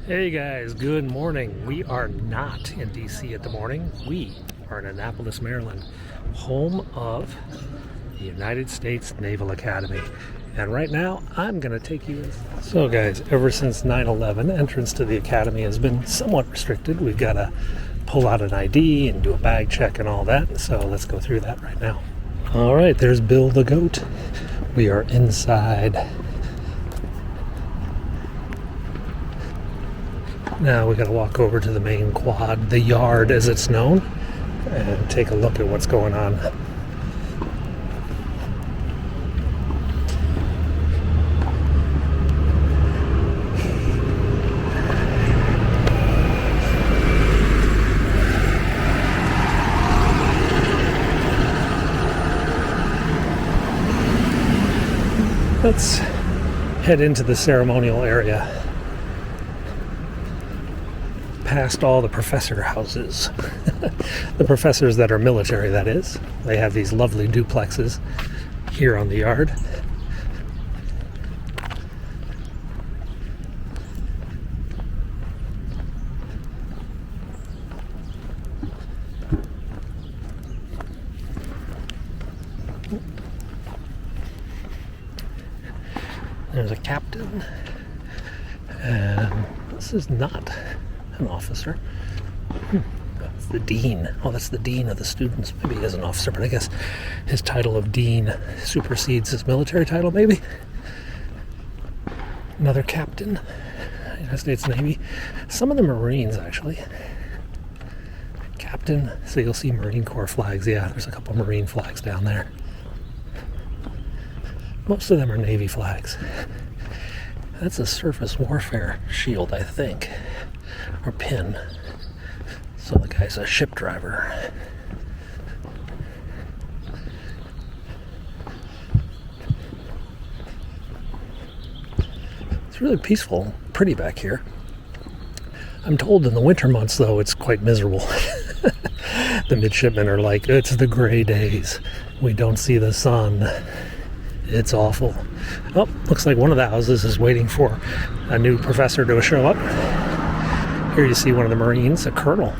Hey guys, good morning. We are not in DC at the morning. We are in Annapolis, Maryland, home of the United States Naval Academy. And right now, I'm going to take you inside. So guys, ever since 9/11, entrance to the Academy has been somewhat restricted. We've got to pull out an ID and do a bag check and all that. So let's go through that right now. All right, there's Bill the Goat. We are inside. Now we got to walk over to the main quad, the yard as it's known, and take a look at what's going on. Let's head into the ceremonial area. Past all the professor houses. The professors that are military, that is. They have these lovely duplexes here on the yard. There's a captain, and this is not an officer. That's the dean. Oh, that's the dean of the students. Maybe he is an officer, but I guess his title of dean supersedes his military title, maybe. Another captain, United States Navy. Some of the Marines, actually. Captain, so you'll see Marine Corps flags. Yeah, there's a couple Marine flags down there. Most of them are Navy flags. That's a surface warfare shield, I think. Or pin. So the guy's a ship driver. It's really peaceful, pretty back here. I'm told in the winter months, though, it's quite miserable. The midshipmen are like, it's the gray days. We don't see the sun. It's awful. Oh, looks like one of the houses is waiting for a new professor to show up. Here you see one of the Marines, a colonel.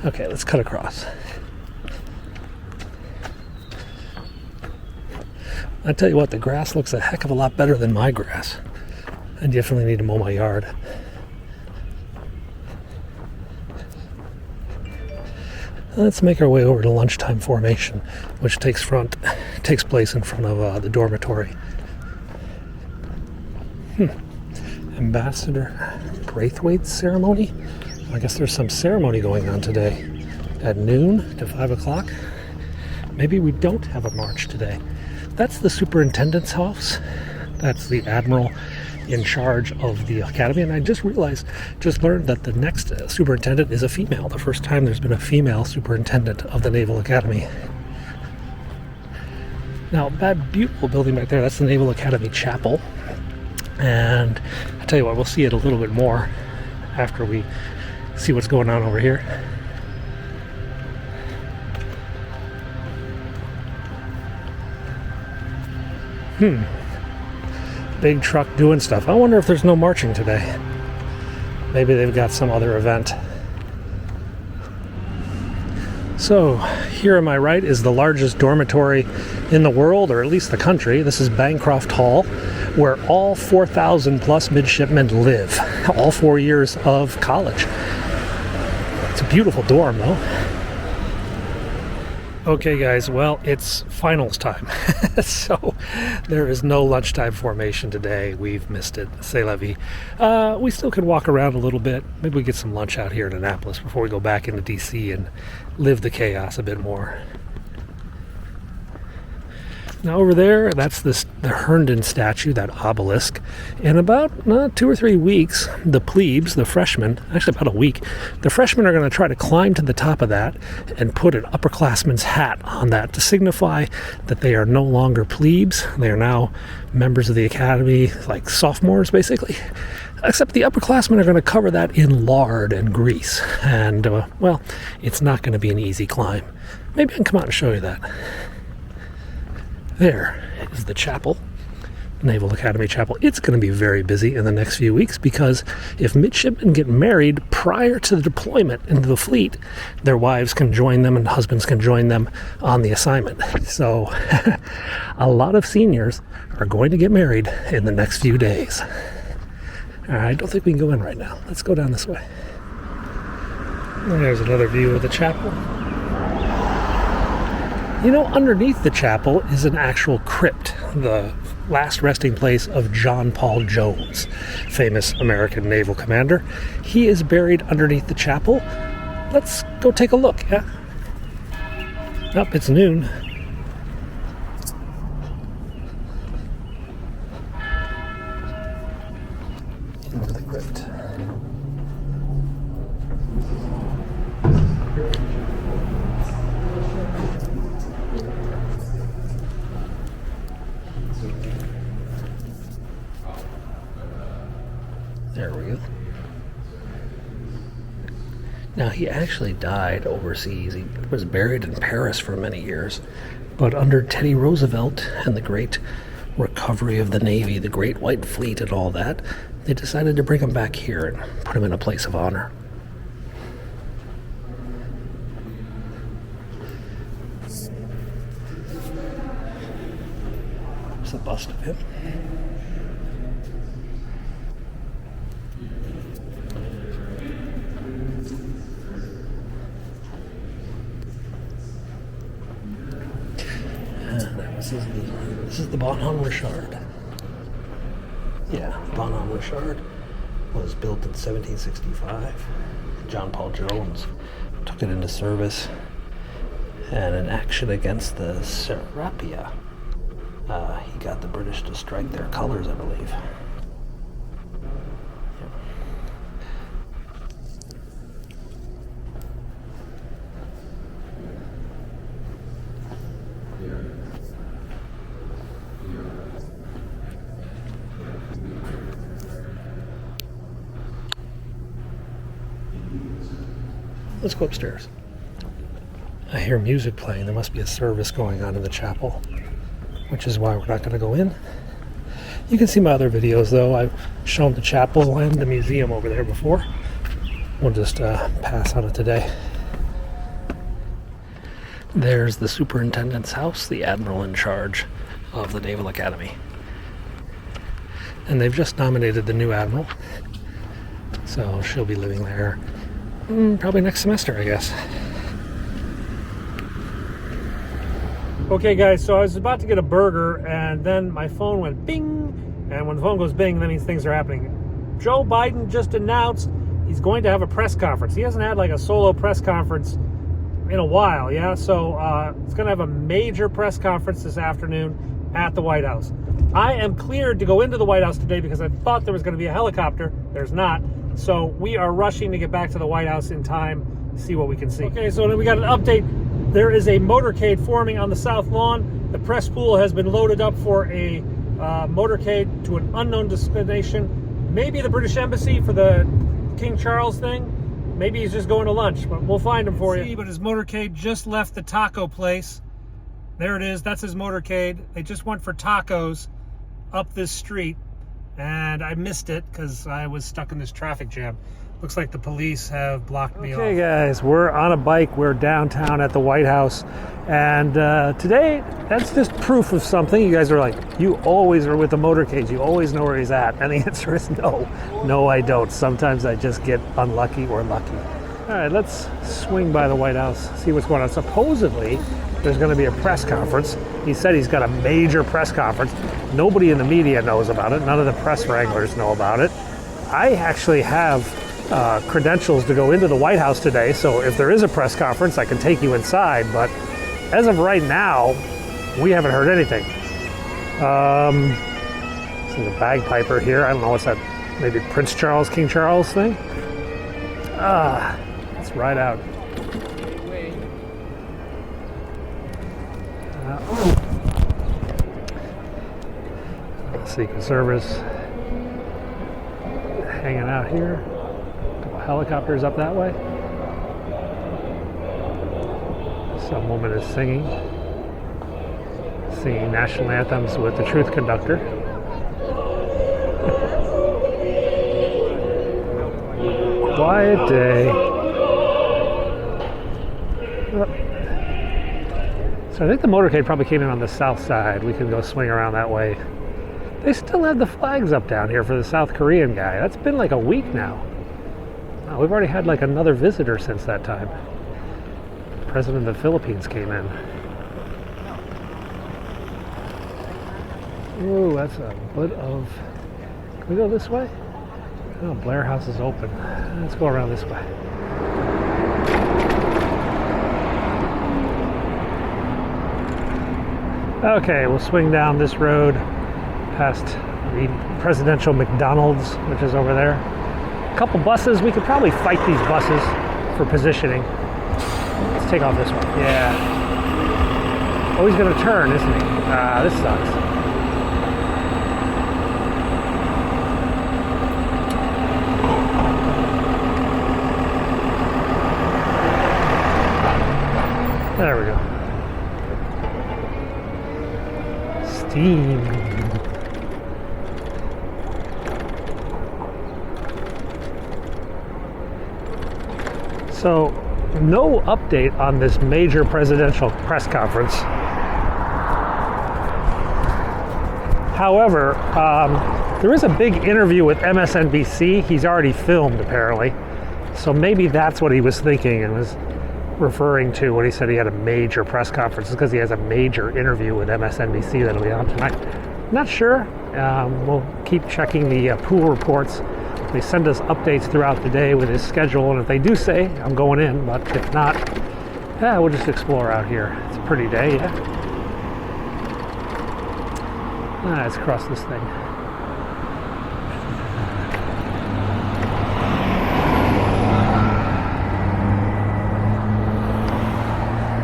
Okay, let's cut across. I tell you what, the grass looks a heck of a lot better than my grass. I definitely need to mow my yard. Let's make our way over to lunchtime formation, which takes place in front of the dormitory. Ambassador Braithwaite's ceremony? I guess there's some ceremony going on today at noon to 5 o'clock. Maybe we don't have a march today. That's the superintendent's house. That's the admiral in charge of the academy. And I just learned that the next superintendent is a female. The first time there's been a female superintendent of the Naval Academy. Now, that beautiful building back there, that's the Naval Academy Chapel. And I tell you what, we'll see it a little bit more after we see what's going on over here. Big truck doing stuff. I wonder if there's no marching today. Maybe they've got some other event. So, here on my right is the largest dormitory in the world, or at least the country. This is Bancroft Hall, where all 4,000 plus midshipmen live, all 4 years of college. It's a beautiful dorm, though. Okay, guys, well, it's finals time. So there is no lunchtime formation today. We've missed it. C'est la vie. We still can walk around a little bit. Maybe we get some lunch out here in Annapolis before we go back into DC and live the chaos a bit more. Now over there, that's the Herndon statue, that obelisk. In about 2 or 3 weeks, the plebes, the freshmen, actually about a week, the freshmen are going to try to climb to the top of that and put an upperclassman's hat on that to signify that they are no longer plebes. They are now members of the academy, like sophomores, basically. Except the upperclassmen are going to cover that in lard and grease. And, well, it's not going to be an easy climb. Maybe I can come out and show you that. There is the chapel. Naval Academy Chapel. It's going to be very busy in the next few weeks because if midshipmen get married prior to the deployment into the fleet, their wives can join them and husbands can join them on the assignment. So a lot of seniors are going to get married in the next few days. All right, I don't think we can go in right now. Let's go down this way. There's another view of the chapel. You know, underneath the chapel is an actual crypt, the last resting place of John Paul Jones, famous American naval commander. He is buried underneath the chapel. Let's go take a look, yeah? Oh, it's noon. Into the crypt. There we go. Now, he actually died overseas. He was buried in Paris for many years. But under Teddy Roosevelt and the great recovery of the Navy, the Great White Fleet and all that, they decided to bring him back here and put him in a place of honor. There's a bust of him. This is the Bonhomme Richard. Yeah, Bonhomme Richard was built in 1765. John Paul Jones took it into service, and in action against the Serapia, he got the British to strike their colors, I believe. Let's go upstairs. I hear music playing. There must be a service going on in the chapel, which is why we're not going to go in. You can see my other videos, though. I've shown the chapel and the museum over there before. We'll just pass on it today. There's the superintendent's house, the admiral in charge of the Naval Academy. And they've just nominated the new admiral, so she'll be living there probably next semester, I guess. Okay, guys, so I was about to get a burger, and then my phone went bing, and when the phone goes bing, that means things are happening. Joe Biden just announced he's going to have a press conference. He hasn't had like a solo press conference in a while, yeah? So it's going to have a major press conference this afternoon at the White House. I am cleared to go into the White House today because I thought there was going to be a helicopter. There's not. So we are rushing to get back to the White House in time to see what we can see. Okay, so we got an update. There is a motorcade forming on the south lawn. The press pool has been loaded up for a motorcade to an unknown destination. Maybe the British Embassy for the King Charles thing. Maybe he's just going to lunch, but we'll find him for you. But his motorcade just left the taco place. There it is. That's his motorcade. They just went for tacos up this street, and I missed it because I was stuck in this traffic jam. Looks like the police have blocked me off. Okay, guys, we're on a bike. We're downtown at the White House, and today, that's just proof of something. You guys are like, you always are with the motorcades. You always know where he's at. And the answer is no. No, I don't. Sometimes I just get unlucky or lucky. All right, let's swing by the White House, see what's going on. Supposedly, there's going to be a press conference. He said he's got a major press conference. Nobody in the media knows about it. None of the press wranglers know about it. I actually have credentials to go into the White House today, so if there is a press conference, I can take you inside, but as of right now, we haven't heard anything. There's a bagpiper here. I don't know what's that, maybe Prince Charles, King Charles thing? Let's ride out. Secret Service hanging out here. A couple helicopters up that way. Some woman is singing national anthems with the truth conductor. quiet day. So I think the motorcade probably came in on the south side. We could go swing around that way. They still have the flags up down here for the South Korean guy. That's been like a week now. Oh, we've already had like another visitor since that time. The President of the Philippines came in. Ooh, that's a bit of... Can we go this way? Oh, Blair House is open. Let's go around this way. Okay, we'll swing down this road past the presidential McDonald's, which is over there. A couple buses. We could probably fight these buses for positioning. Let's take off this one. Yeah. Oh, he's going to turn, isn't he? This sucks. There we go. Steam. So, no update on this major presidential press conference. However, there is a big interview with MSNBC. He's already filmed, apparently. So maybe that's what he was thinking and was referring to when he said he had a major press conference, because he has a major interview with MSNBC that'll be on tonight. Not sure. We'll keep checking the pool reports. They send us updates throughout the day with his schedule, and if they do say, I'm going in, but if not, yeah, we'll just explore out here. It's a pretty day, yeah. Let's cross this thing.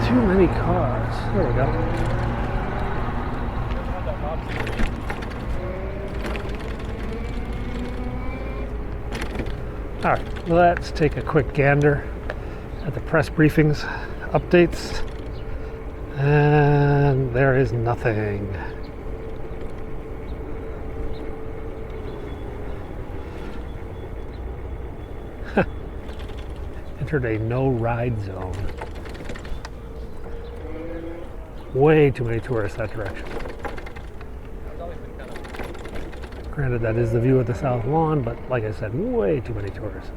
Too many cars. There we go. All right, let's take a quick gander at the press briefings, updates, and there is nothing. Entered a no-ride zone. Way too many tourists that direction. Granted, that is the view of the South Lawn, but like I said, way too many tourists.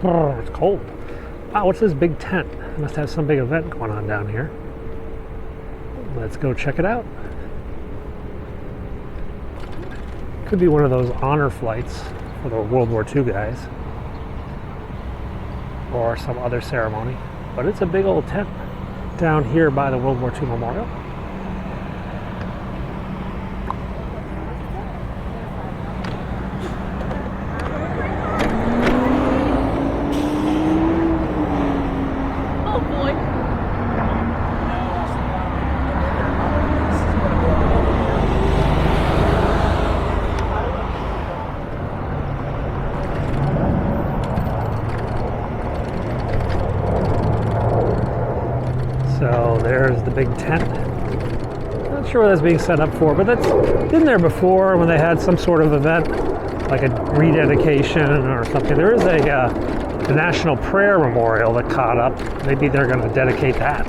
Oh, it's cold. Wow, what's this big tent? It must have some big event going on down here. Let's go check it out. Could be one of those honor flights for the World War II guys. Or some other ceremony. But it's a big old tent down here by the World War II Memorial. So there's the big tent. Not sure what that's being set up for, but that's been there before when they had some sort of event, like a rededication or something. There is a National Prayer Memorial that caught up. Maybe they're going to dedicate that,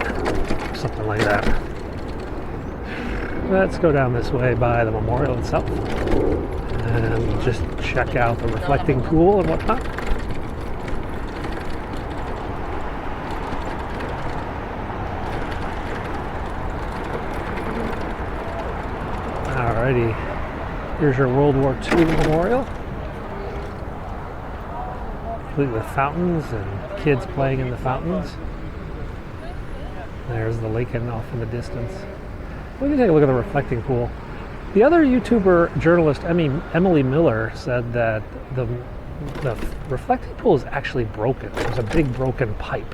something like that. Let's go down this way by the memorial itself and just check out the reflecting pool and whatnot. Alrighty, here's your World War II memorial, complete with fountains and kids playing in the fountains. There's the lake and off in the distance. We can take a look at the reflecting pool. The other YouTuber journalist, Emily Miller, said that the reflecting pool is actually broken. There's a big broken pipe,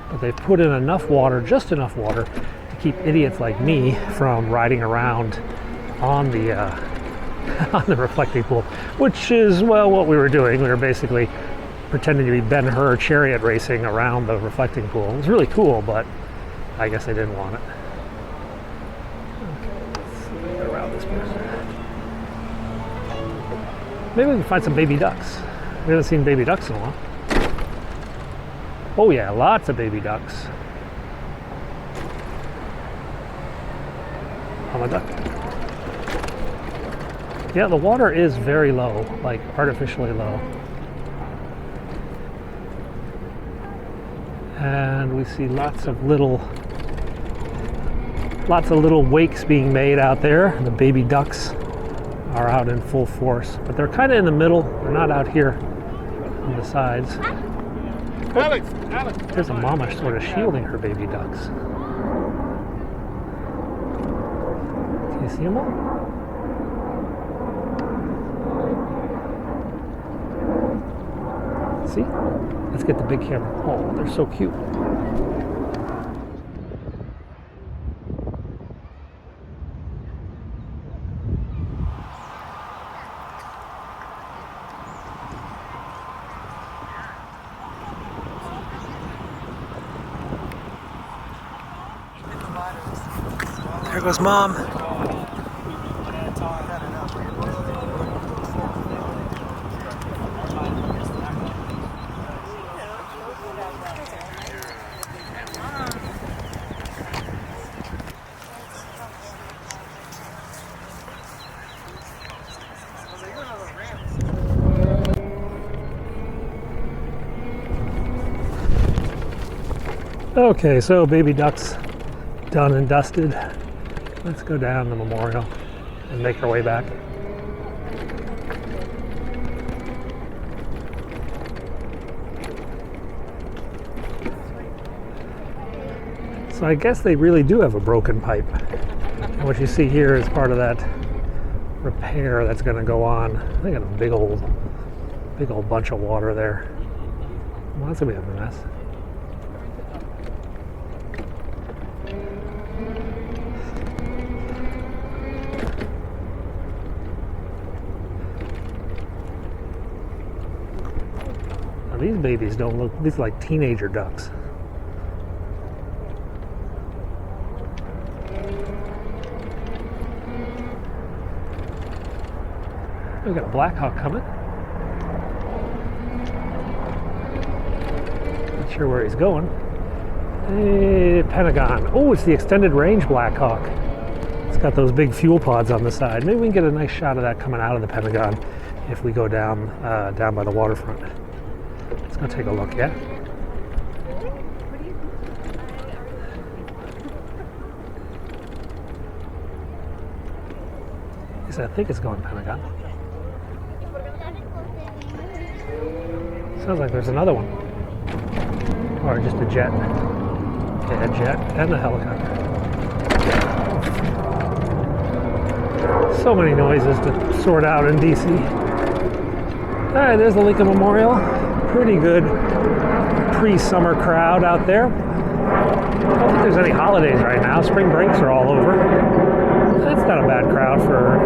but they've put in enough water, just enough water, to keep idiots like me from riding around on the on the reflecting pool, which is, well, what we were doing. We were basically pretending to be Ben-Hur chariot racing around the reflecting pool. It was really cool, but I guess they didn't want it. Okay, let's get around this person. Maybe we can find some baby ducks. We haven't seen baby ducks in a while. Oh yeah, lots of baby ducks. Mama duck. Yeah, the water is very low, like artificially low. And we see lots of little wakes being made out there. The baby ducks are out in full force, but they're kind of in the middle. They're not out here on the sides. Alex. There's a mama sort of shielding her baby ducks. Can you see them all? See? Let's get the big camera. Oh, they're so cute. There goes Mom. Okay, so baby ducks done and dusted. Let's go down the memorial and make our way back. So I guess they really do have a broken pipe. And what you see here is part of that repair that's going to go on. They got a big old bunch of water there. Well, that's going to be a mess. These babies don't look, these are like teenager ducks. We've got a black hawk coming. Not sure where he's going. Hey, Pentagon. Oh, it's the extended range Black Hawk. It's got those big fuel pods on the side. Maybe we can get a nice shot of that coming out of the Pentagon if we go down by the waterfront. Let's go take a look, yeah? Yes, I think it's going Pentagon. Sounds like there's another one. Or just a jet. Yeah, a jet and a helicopter. So many noises to sort out in DC. Alright, there's the Lincoln Memorial. Pretty good pre-summer crowd out there. I don't think there's any holidays right now. Spring breaks are all over. That's not a bad crowd for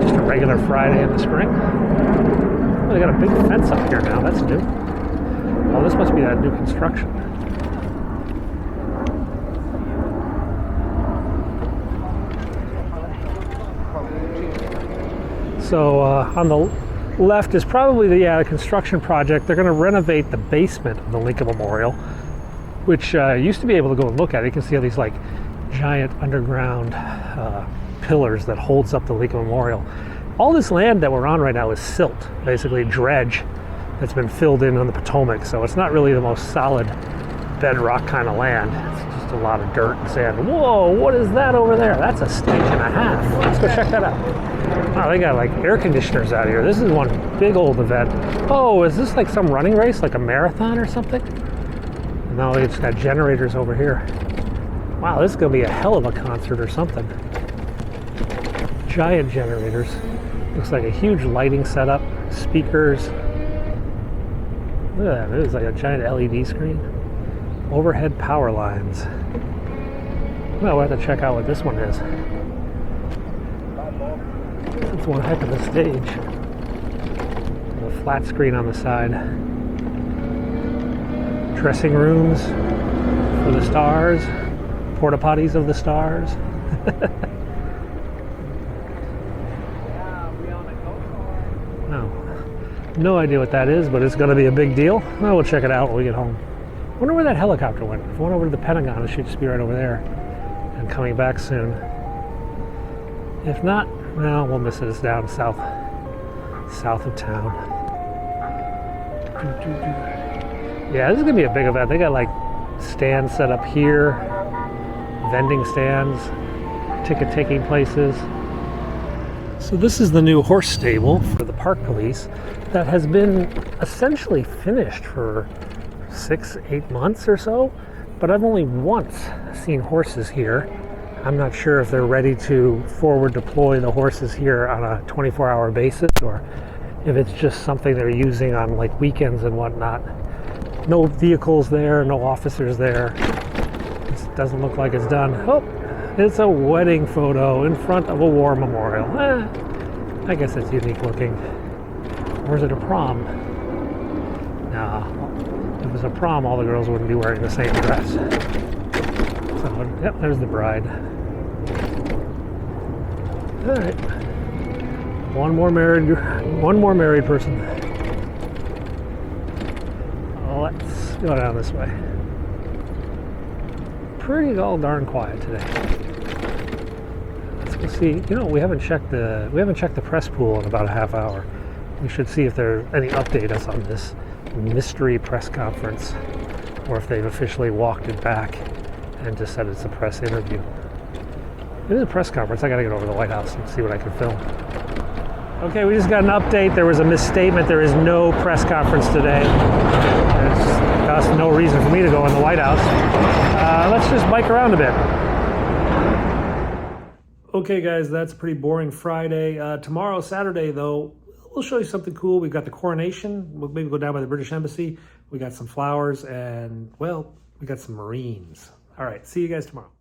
just a regular Friday in the spring. Oh, they got a big fence up here now. That's new. Oh, this must be that new construction. So on the left is probably the construction project. They're going to renovate the basement of the Lincoln Memorial, which used to be able to go and look at it. You can see all these like giant underground pillars that holds up the Lincoln Memorial. All this land that we're on right now is silt, basically dredge that's been filled in on the Potomac. So it's not really the most solid bedrock kind of land. It's just a lot of dirt and sand. Whoa, what is that over there? That's a stage and a half. Let's go check that out. Wow, they got like air conditioners out here. This is one big old event. Oh, is this like some running race, like a marathon or something? No, they just got generators over here. Wow, this is going to be a hell of a concert or something. Giant generators. Looks like a huge lighting setup. Speakers. Look at that. It is like a giant LED screen. Overhead power lines. Well, we'll have to check out what this one is. It's one heck of a stage. A flat screen on the side. Dressing rooms for the stars. Porta potties of the stars. No idea what that is, but it's going to be a big deal. Well, we'll check it out when we get home. I wonder where that helicopter went. If it went over to the Pentagon, it should just be right over there and coming back soon. If not, well, we'll miss it. It's down south of town. Yeah, this is going to be a big event. They got like stands set up here, vending stands, ticket-taking places. So this is the new horse stable for the park police that has been essentially finished for 6-8 months or so, but I've only once seen horses here. I'm not sure if they're ready to forward deploy the horses here on a 24-hour basis or if it's just something they're using on like weekends and whatnot. No vehicles there, no officers there. This doesn't look like it's done. Oh, it's a wedding photo in front of a war memorial. I guess it's unique looking. Or is it a prom? Nah, if it was a prom, all the girls wouldn't be wearing the same dress. So, yep, there's the bride. All right, one more married person. Let's go down this way. Pretty all darn quiet today. Let's go see. You know, we haven't checked the press pool in about a half hour. We should see if there's any update us on this mystery press conference, or if they've officially walked it back and just said it's a press interview. It is a press conference. I got to get over to the White House and see what I can film. Okay, we just got an update. There was a misstatement. There is no press conference today. There's no reason for me to go in the White House. Let's just bike around a bit. Okay, guys, that's a pretty boring Friday. Tomorrow, Saturday, though, we'll show you something cool. We've got the coronation. We'll maybe go down by the British Embassy. We got some flowers and, well, we got some Marines. All right, see you guys tomorrow.